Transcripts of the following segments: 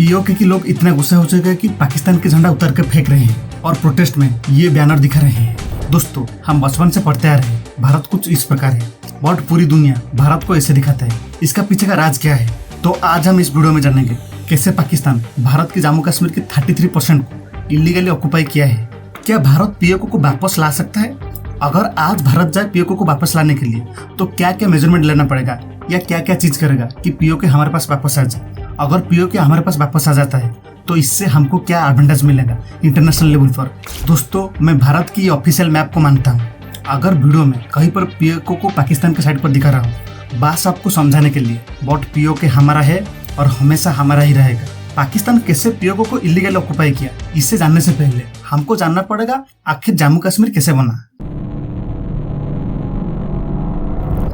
PoK के लोग इतना गुस्सा हो चुके हैं कि पाकिस्तान के झंडा उतर के फेंक रहे हैं और प्रोटेस्ट में ये बैनर दिखा रहे हैं। दोस्तों, हम बचपन से पढ़ते आ रहे हैं भारत कुछ इस प्रकार है, बट पूरी दुनिया भारत को ऐसे दिखाता है। इसका पीछे का राज क्या है? तो आज हम इस वीडियो में जानेंगे कैसे पाकिस्तान भारत के जम्मू कश्मीर के 33% को इलीगली ऑक्युपाई किया है। क्या भारत पीओके को वापस ला सकता है? अगर आज भारत जाए पीओके को वापस लाने के लिए तो क्या क्या मेजरमेंट लेना पड़ेगा या क्या क्या चीज करेगा कि पीओके हमारे पास वापस आ जाए? अगर पीओके हमारे पास वापस आ जाता है तो इससे हमको क्या एडवांटेज मिलेगा इंटरनेशनल लेवल पर? दोस्तों, मैं भारत की ऑफिशियल मैप को मानता हूँ। अगर वीडियो में कहीं पर पीओके को पाकिस्तान के साइड पर दिखा रहा हूँ, बस आपको समझाने के लिए, बट पीओके हमारा है और हमेशा हमारा ही रहेगा। पाकिस्तान कैसे पीओके को इलीगल ऑक्युपाई किया, इससे जानने से पहले हमको जानना पड़ेगा आखिर जम्मू कश्मीर कैसे बना।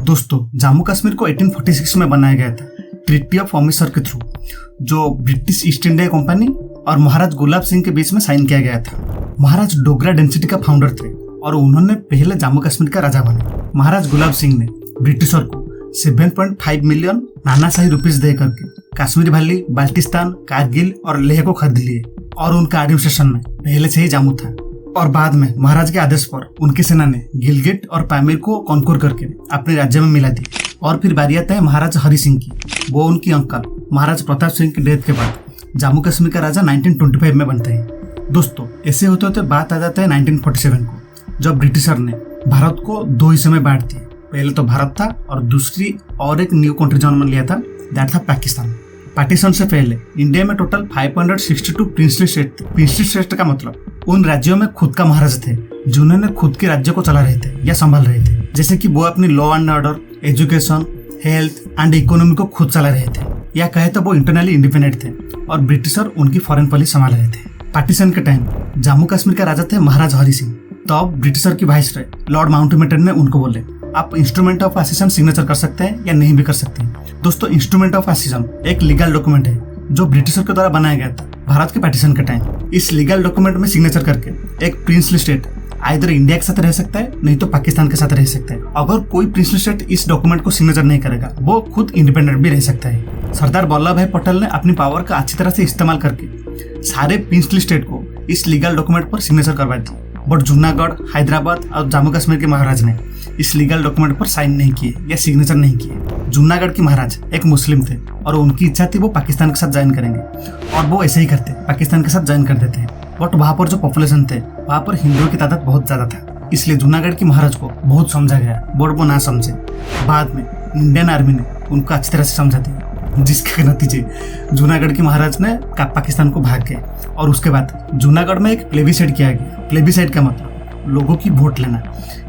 दोस्तों, जम्मू कश्मीर को 1846 में बनाया गया था ट्रीटी ऑफ अमृतसर के थ्रू, जो ब्रिटिश ईस्ट इंडिया कंपनी और महाराज गुलाब सिंह के बीच में साइन किया गया था। महाराज डोगरा डेंसिटी का फाउंडर थे और उन्होंने पहले जम्मू कश्मीर का राजा बने। महाराज गुलाब सिंह ने ब्रिटिशर को 7.5 मिलियन नानाशाही रुपीस दे करके कश्मीर वैली, बाल्टिस्तान, कारगिल और लेह को खरीद लिए और उनका एडमिनिस्ट्रेशन में पहले से ही जम्मू था। और बाद में महाराज के आदेश पर उनकी सेना ने गिलगिट और पामीर को कॉन्कोर करके अपने राज्य में मिला दी। और फिर बारी आता है महाराज हरि सिंह की। वो उनकी अंकल महाराज प्रताप सिंह की डेथ के बाद जम्मू कश्मीर का राजा 1925 में बनते हैं। दोस्तों, ऐसे होते होते बात आ जाता है 1947 को, जब ब्रिटिशर ने भारत को दो हिस्से में बांट दिया। पहले तो भारत था और दूसरी और एक न्यू कंट्री जन्म लिया था, दैट था पाकिस्तान। पार्टीशन से पहले इंडिया में टोटल 562 प्रिंसली स्टेट थे। प्रिंसली स्टेट का मतलब उन राज्यों में खुद का महाराज थे जिन्होंने खुद के राज्य को चला रहे थे या संभाल रहे थे, जैसे कि वो अपनी law and order, education, health and economy को खुद चला रहे थे, या कहे तो वो इंटरनली इंडिपेंडेंट थे और ब्रिटिशर उनकी फॉरेन पॉलिसी संभाल रहे थे। पार्टीशन के टाइम जम्मू कश्मीर का राजा थे महाराज हरि सिंह। तो अब ब्रिटिशर की वाइसरॉय लॉर्ड माउंटबेटन ने उनको बोले, आप इंस्ट्रूमेंट ऑफ एसेशन सिग्नेचर कर सकते हैं या नहीं भी कर सकते हैं। दोस्तों, इंस्ट्रूमेंट ऑफ एसेशन एक लीगल डॉक्यूमेंट है जो ब्रिटिशर के द्वारा बनाया गया था भारत के पार्टीशन के टाइम। इस लीगल डॉक्यूमेंट में सिग्नेचर करके एक प्रिंसली स्टेट आइदर इंडिया के साथ रह सकता है, नहीं तो पाकिस्तान के साथ रह सकता है। अगर कोई प्रिंसली स्टेट इस डॉक्यूमेंट को सिग्नेचर नहीं करेगा, वो खुद इंडिपेंडेंट भी रह सकता है। सरदार वल्लभ भाई पटेल ने अपनी पावर का अच्छी तरह से इस्तेमाल करके सारे प्रिंसली स्टेट को इस लीगल डॉक्यूमेंट पर सिग्नेचर करवा दी। बट जूनागढ़, हैदराबाद और जम्मू कश्मीर के महाराज ने इस लीगल डॉक्यूमेंट पर साइन नहीं किए या सिग्नेचर नहीं किए। जूनागढ़ के महाराज एक मुस्लिम थे और उनकी इच्छा थी वो पाकिस्तान के साथ ज्वाइन करेंगे, और वो ऐसे ही करते, पाकिस्तान के साथ ज्वाइन कर देते हैं। बट वहाँ पर जो पॉपुलेशन थे, वहाँ पर हिंदुओं की तादाद बहुत ज्यादा था, इसलिए जूनागढ़ के महाराज को बहुत समझा गया, बट वो ना समझे। बाद में इंडियन आर्मी ने उनको अच्छी तरह से समझा दिया, जिसके नतीजे जूनागढ़ के महाराज ने पाकिस्तान को भाग गए। और उसके बाद जूनागढ़ में एक प्लेबिसाइड किया गया। प्लेबिसाइड का मतलब लोगों की वोट लेना,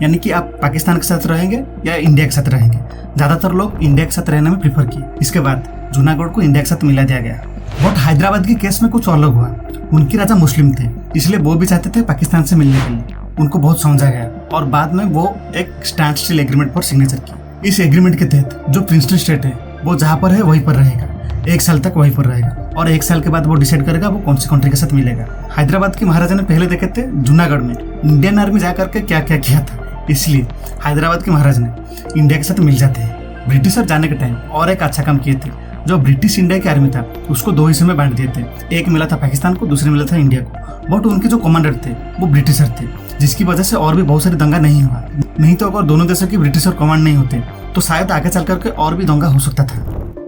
यानी कि आप पाकिस्तान के साथ रहेंगे या इंडिया के साथ रहेंगे। ज्यादातर लोग इंडिया के साथ रहने में प्रीफर किए। इसके बाद जूनागढ़ को इंडिया के साथ मिला दिया गया। बट हैदराबाद के केस में कुछ अलग हुआ। उनके राजा मुस्लिम थे, इसलिए वो भी चाहते थे पाकिस्तान से मिलने के लिए। उनको बहुत समझा गया और बाद में वो एक स्टैंड स्टिल एग्रीमेंट पर सिग्नेचर की। इस एग्रीमेंट के तहत जो प्रिंसली स्टेट है वो जहाँ पर है वहीं पर रहेगा, 1 साल तक वहीं पर रहेगा, और 1 साल के बाद वो डिसाइड करेगा वो कौन सी कंट्री के साथ मिलेगा। हैदराबाद के महाराजा ने पहले देखे थे जूनागढ़ में इंडियन आर्मी जाकर के क्या क्या किया था, इसलिए हैदराबाद के महाराज ने इंडिया के साथ मिल जाते हैं। ब्रिटिशर जाने के टाइम और एक अच्छा काम किए थे, जो ब्रिटिश इंडिया की आर्मी था उसको 2 हिस्से में बांट दिए थे। एक मिला था पाकिस्तान को, दूसरे मिला था इंडिया को। बट उनके जो कमांडर थे वो ब्रिटिशर थे, जिसकी वजह से और भी बहुत सारी दंगा नहीं हुआ। नहीं तो अगर दोनों देशों की ब्रिटिशर कमांड नहीं होते तो शायद आगे चल करके और भी दंगा हो सकता था।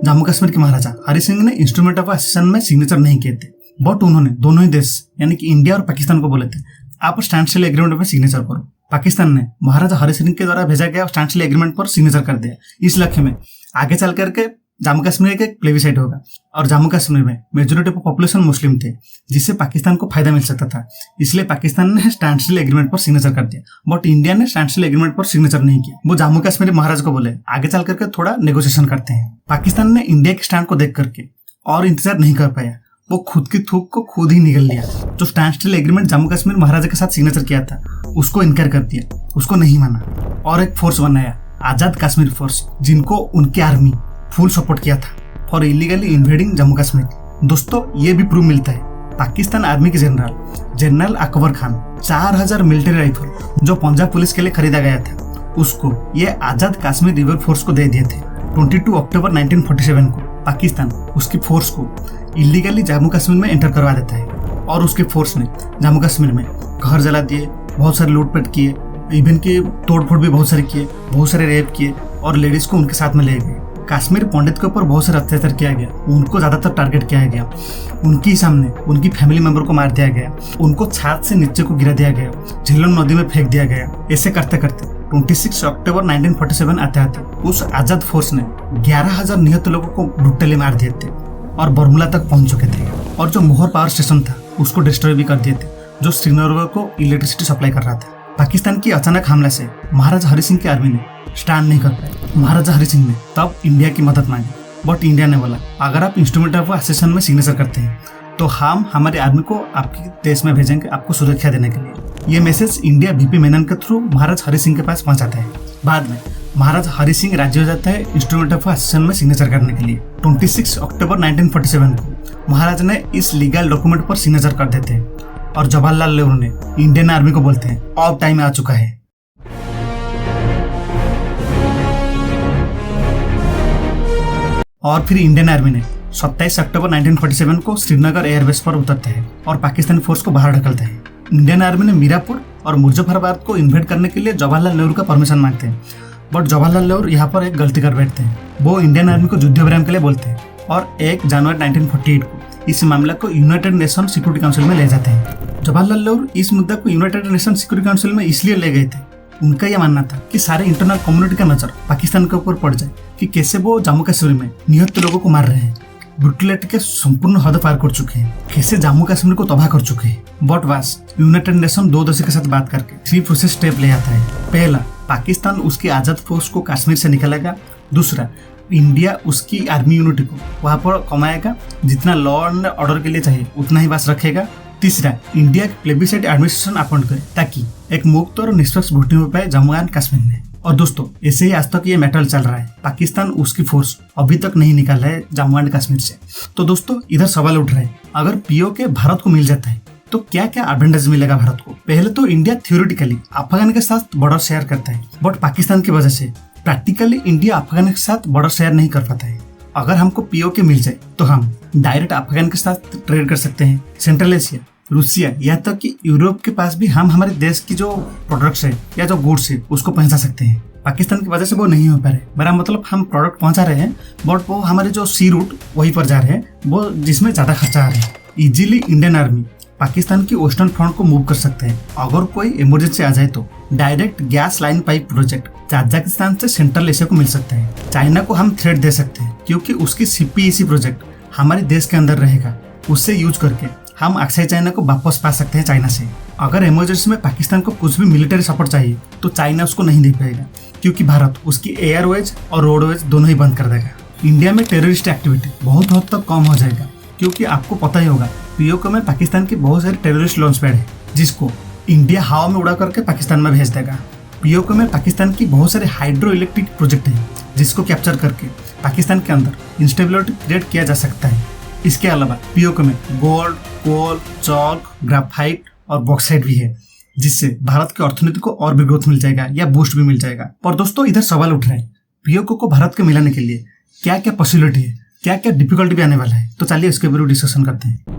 जम्मू कश्मीर के महाराजा हरि सिंह ने इंस्ट्रूमेंट ऑफ एसेशन में सिग्नेचर नहीं किए थे, बट उन्होंने दोनों ही देश यानी कि इंडिया और पाकिस्तान को बोले थे, आप स्टैंड स्टिल एग्रीमेंट में सिग्नेचर करो। पाकिस्तान ने महाराजा हरि सिंह के द्वारा भेजा गया स्टैंड स्टिल एग्रीमेंट पर सिग्नेचर कर दिया। इस लक्ष्य में आगे चल करके जम्मू कश्मीर का एक प्लेबिसाइड होगा, और जम्मू कश्मीर में मेजोरिटी ऑफ पॉपुलेशन मुस्लिम थे, जिससे पाकिस्तान को फायदा मिल सकता था। इसलिए पाकिस्तान ने स्टैंड स्टिल एग्रीमेंट पर सिग्नेचर कर दिया, बट इंडिया ने स्टैंड स्टिल एग्रीमेंट पर सिग्नेचर नहीं किया। वो जम्मू कश्मीर महाराज को बोले आगे चल करके थोड़ा नेगोशिएशन करते हैं। पाकिस्तान ने इंडिया के स्टैंड को देख करके और इंतजार नहीं कर पाया, वो खुद की थूक को खुद ही निगल लिया। जो standstill agreement Jammu Kashmir Maharaja के साथ सिग्नेचर किया था उसको इनकार कर दिया, उसको नहीं माना, और एक फोर्स बनाया आजाद कश्मीर फोर्स, जिनको उनकी आर्मी फुल सपोर्ट किया था for illegally invading Jammu Kashmir. दोस्तों, ये भी प्रूव मिलता है पाकिस्तान आर्मी के general Akbar Khan 4000 military rifle जो पंजाब पुलिस के लिए खरीदा गया था, उसको ये आजाद कश्मीर रिवर फोर्स को दे दिए थे। 22 अक्टूबर 1947 को पाकिस्तान उसकी फोर्स को इलीगली जम्मू कश्मीर में एंटर करवा देता है और उसके फोर्स ने जम्मू कश्मीर में घर जला दिए, बहुत सारे लूटपाट किए, इवन के तोड़फोड़ भी बहुत सारे किए, बहुत सारे रेप किए और लेडीज को उनके साथ में ले गए। कश्मीर पंडित के ऊपर बहुत सारे अत्याचार किया गया, उनको ज्यादातर टारगेट किया गया, उनके सामने उनकी फैमिली मेंबर को मार दिया गया, उनको छात से नीचे को गिरा दिया गया, झेलम नदी में फेंक दिया गया। ऐसे करते करते 26 अक्टूबर 1947 आते आते उस आजाद फोर्स ने 11,000 निहत लोगों को ब्रूटली मार दिए थे और बरमुला तक पहुंच चुके थे और जो मोहर पावर स्टेशन था उसको डिस्ट्रॉय भी कर दिए थे, जो श्रीनगर को इलेक्ट्रिसिटी सप्लाई कर रहा था। पाकिस्तान की अचानक हमले से महाराजा हरि सिंह की आर्मी ने स्टैंड नहीं कर पाए। महाराजा हरि सिंह ने तब इंडिया की मदद मांगी, बट इंडिया ने बोला अगर आप इंस्ट्रूमेंट ऑफ असेसन में सिग्नेचर करते हैं तो हम हमारी आर्मी को आपके देश में भेजेंगे आपको सुरक्षा देने के लिए। ये मैसेज इंडिया वीपी मेनन के थ्रू महाराज हरि सिंह के पास पहुंचाता है। बाद में महाराज हरि सिंह राजी हो जाता है इंस्ट्रूमेंट ऑफ असेसन में सिग्नेचर करने के लिए। 26 अक्टूबर 1947 को महाराज ने इस लीगल डॉक्यूमेंट पर सिग्नेचर कर देते हैं और जवाहरलाल नेहरू ने इंडियन आर्मी को बोलते हैं अब टाइम आ चुका है। और फिर इंडियन आर्मी ने 27 अक्टूबर 1947 को श्रीनगर एयरबेस पर उतरता है और पाकिस्तानी फोर्स को बाहर ढकलता है। इंडियन आर्मी ने मीरापुर और मुजफ्फराबाद को इन्वेड करने के लिए जवाहरलाल नेहरू का परमिशन मांगते हैं, बट जवाहरलाल नेहरू यहाँ पर एक गलती कर बैठते हैं। वो इंडियन आर्मी को युद्ध विराम के लिए बोलते हैं और 1 जनवरी 1948 को इस मामले को यूनाइटेड नेशन सिक्योरिटी काउंसिल में ले जाते हैं। जवाहरलाल नेहरू इस मुद्दे को यूनाइटेड नेशन सिक्योरिटी काउंसिल में इसलिए ले गए थे, उनका यह मानना था कि सारे इंटरनल कम्युनिटी का नजर पाकिस्तान के ऊपर पड़ जाए कि कैसे वो जम्मू कश्मीर में निहत लोगों को मार रहे हैं, ब्रुटलिटी के संपूर्ण हद पार कर चुके हैं, कैसे जम्मू कश्मीर को तबाह कर चुके हैं। बट वास यूनाइटेड नेशन 2 देशों के साथ बात करके 3 प्रोसेस स्टेप ले आता है। पहला, पाकिस्तान उसकी आजाद फोर्स को कश्मीर से निकालेगा। दूसरा, इंडिया उसकी आर्मी यूनिटी को वहां पर कमाएगा, जितना लॉ एंड ऑर्डर के लिए चाहिए उतना ही बस रखेगा। तीसरा, इंडिया प्लेबिसाइड एडमिनिस्ट्रेशन अपॉइंट करे ताकि एक मुक्त और निष्पक्ष वोटिंग हो पाए जम्मू एंड कश्मीर में। और दोस्तों ऐसे ही आज तक ये मैटर चल रहा है, पाकिस्तान उसकी फोर्स अभी तक नहीं निकाला है जम्मू एंड कश्मीर से। तो दोस्तों इधर सवाल उठ रहा है, अगर पीओके भारत को मिल जाता है तो क्या क्या एडवांटेज मिलेगा भारत को। पहले तो इंडिया थियोरेटिकली अफगान के साथ बॉर्डर शेयर करता है, बट पाकिस्तान की वजह से प्रैक्टिकली इंडिया अफगान के साथ बॉर्डर शेयर नहीं कर पाता है। अगर हमको पीओके मिल जाए तो हम डायरेक्ट अफगान के साथ ट्रेड कर सकते हैं। सेंट्रल एशिया, रूसिया, यहाँ तक कि यूरोप के पास भी हम हमारे देश की जो प्रोडक्ट्स है या जो गुड्स है उसको पहुंचा सकते हैं। पाकिस्तान की वजह से वो नहीं हो पा रहे। मेरा मतलब हम प्रोडक्ट पहुंचा रहे हैं, बट वो हमारे जो सी रूट वहीं पर जा रहे हैं, वो जिसमें ज्यादा खर्चा आ रहा है। इजीली इंडियन आर्मी पाकिस्तान की वेस्टर्न फ्रंट को मूव कर सकते हैं। अगर कोई इमरजेंसी आ जाए तो direct gas line pipe project Tajikistan से सेंट्रल एशिया को मिल सकता है। चाइना को हम थ्रेट दे सकते हैं क्योंकि उसकी सीपीईसी प्रोजेक्ट हमारे देश के अंदर रहेगा। उससे यूज करके हम अक्सर चाइना को वापस पा सकते हैं चाइना से। अगर इमरजेंसी में पाकिस्तान को कुछ भी मिलिट्री सपोर्ट चाहिए तो चाइना उसको नहीं दे पाएगा क्योंकि भारत उसकी एयरवेज और रोडवेज दोनों ही बंद कर देगा। इंडिया में टेररिस्ट एक्टिविटी बहुत हद तक कम हो जाएगा क्योंकि आपको पता ही होगा पीओके में पाकिस्तान के बहुत सारे टेररिस्ट लॉन्च पैड है जिसको इंडिया हवा में उड़ा करके पाकिस्तान में भेज देगा। पीओके में पाकिस्तान की बहुत सारे हाइड्रो इलेक्ट्रिक प्रोजेक्ट है जिसको कैप्चर करके पाकिस्तान के अंदर इंस्टेबिलिटी क्रिएट किया जा सकता है। इसके अलावा पीओके में गोल्ड, कोल, चॉक, ग्राफाइट और बॉक्साइट भी है जिससे भारत की अर्थनीति को और भी ग्रोथ मिल जाएगा या बूस्ट भी मिल जाएगा। पर दोस्तों इधर सवाल उठ रहा है, पीओके को भारत को मिलाने के लिए क्या क्या पॉसिबिलिटी है, क्या क्या डिफिकल्टी भी आने वाला है। तो चलिए इसके ऊपर डिस्कशन करते हैं।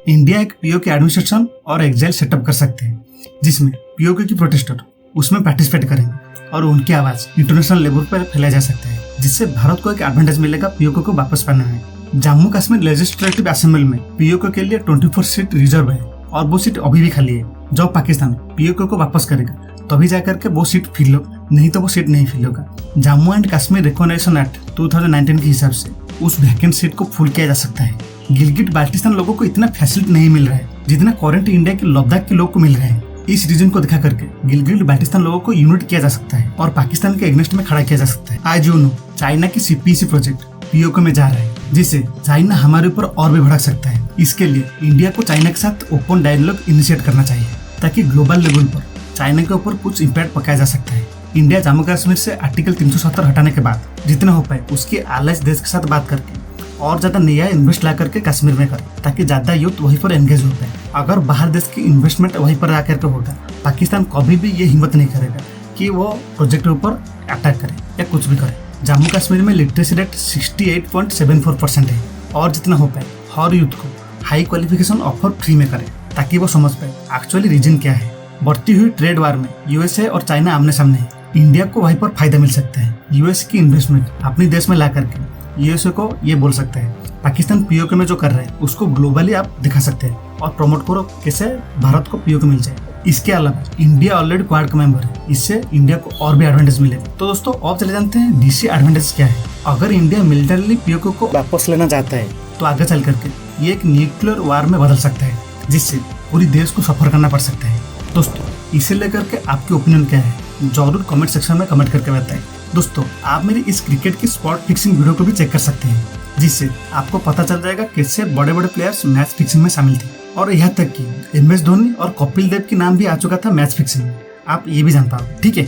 इंडिया एक पीओके एडमिनिस्ट्रेशन और एग्जाइल सेटअप कर सकते हैं जिसमें पीओके की प्रोटेस्टर उसमें पार्टिसिपेट करेंगे और उनकी आवाज इंटरनेशनल लेवल पर फैलाया जा सकता है जिससे भारत को एक एडवांटेज मिलेगा पीओके को वापस पाने में। जम्मू कश्मीर लेजिस्लेटिव असेंबली में पीओके के लिए 24 सीट रिजर्व है और वो सीट अभी भी खाली है। जब पाकिस्तान पीओके को वापस करेगा तभी जाकर के वो सीट फिल हो, नहीं तो वो सीट नहीं फिल होगा। Jammu and Kashmir recognition act 2019 के हिसाब से उस वैकेंट सीट को फुल किया जा सकता है। गिलगिट बाल्टिस्तान लोगों को इतना फैसिलिटी नहीं मिल रहा है जितना करंट इंडिया के लद्दाख के लोग को मिल रहा है। इस रीजन को दिखा करके गिलगिट बाल्टिस्तान लोगों को यूनिट किया जा सकता है और पाकिस्तान के एग्नेस्ट में खड़ा किया जा सकता है। आज यूनो चाइना की सीपीसी प्रोजेक्ट पीओके में जा रहा है जिससे चाइना हमारे ऊपर और भी भड़क सकता है। इसके लिए इंडिया को चाइना के साथ ओपन डायलॉग इनिशिएट करना चाहिए ताकि ग्लोबल लेवल पर चाइना के ऊपर कुछ इम्पैक्ट पकाया जा सकता है। इंडिया जम्मू कश्मीर से आर्टिकल 370 हटाने के बाद जितना हो पाए उसके आलस देश के साथ बात करके और ज्यादा नया इन्वेस्ट ला करके कश्मीर में करे ताकि ज्यादा यूथ वहीं पर एंगेज हो पाए। अगर बाहर देश की इन्वेस्टमेंट वहीं पर आकर के होगा, पाकिस्तान कभी भी ये हिम्मत नहीं करेगा कि वो प्रोजेक्ट के ऊपर अटैक करे या कुछ भी करे। जम्मू कश्मीर में लिटरेसी रेट 68.74% है और जितना हो पाए हर यूथ को हाई क्वालिफिकेशन ऑफर फ्री में करे ताकि वो समझ पाए एक्चुअली रीजन क्या है। बढ़ती हुई ट्रेड वार में यूएसए और चाइना आमने सामने है, इंडिया को वहीं पर फायदा मिल सकता है। यूएस की इन्वेस्टमेंट अपने देश में ला करके यूएसए को ये बोल सकता है पाकिस्तान पीओके में जो कर रहा है उसको ग्लोबली आप दिखा सकते हैं और प्रमोट करो कैसे भारत को पीओके मिल जाए। इसके अलावा इंडिया ऑलरेडी क्वाड का मेंबर है, इससे इंडिया को और भी एडवांटेज मिलेगा। तो दोस्तों अब चले जानते हैं डीसी एडवांटेज क्या है। अगर इंडिया मिलिटरली पीओके को वापस लेना चाहता है तो आगे चल करके ये एक न्यूक्लियर वार में बदल सकता है जिससे पूरी देश को सफर करना पड़ सकता है। दोस्तों इसे लेकर के आपकी ओपिनियन क्या है जरूर कमेंट सेक्शन में कमेंट करके बताएं। दोस्तों आप मेरी इस क्रिकेट की स्पॉट फिक्सिंग वीडियो को भी चेक कर सकते हैं जिससे आपको पता चल जाएगा कैसे बड़े बड़े प्लेयर्स मैच फिक्सिंग में शामिल थे और यहाँ तक कि MS धोनी और कपिल देव के नाम भी आ चुका था मैच फिक्सिंग में। आप ये भी जान पाओ। ठीक है,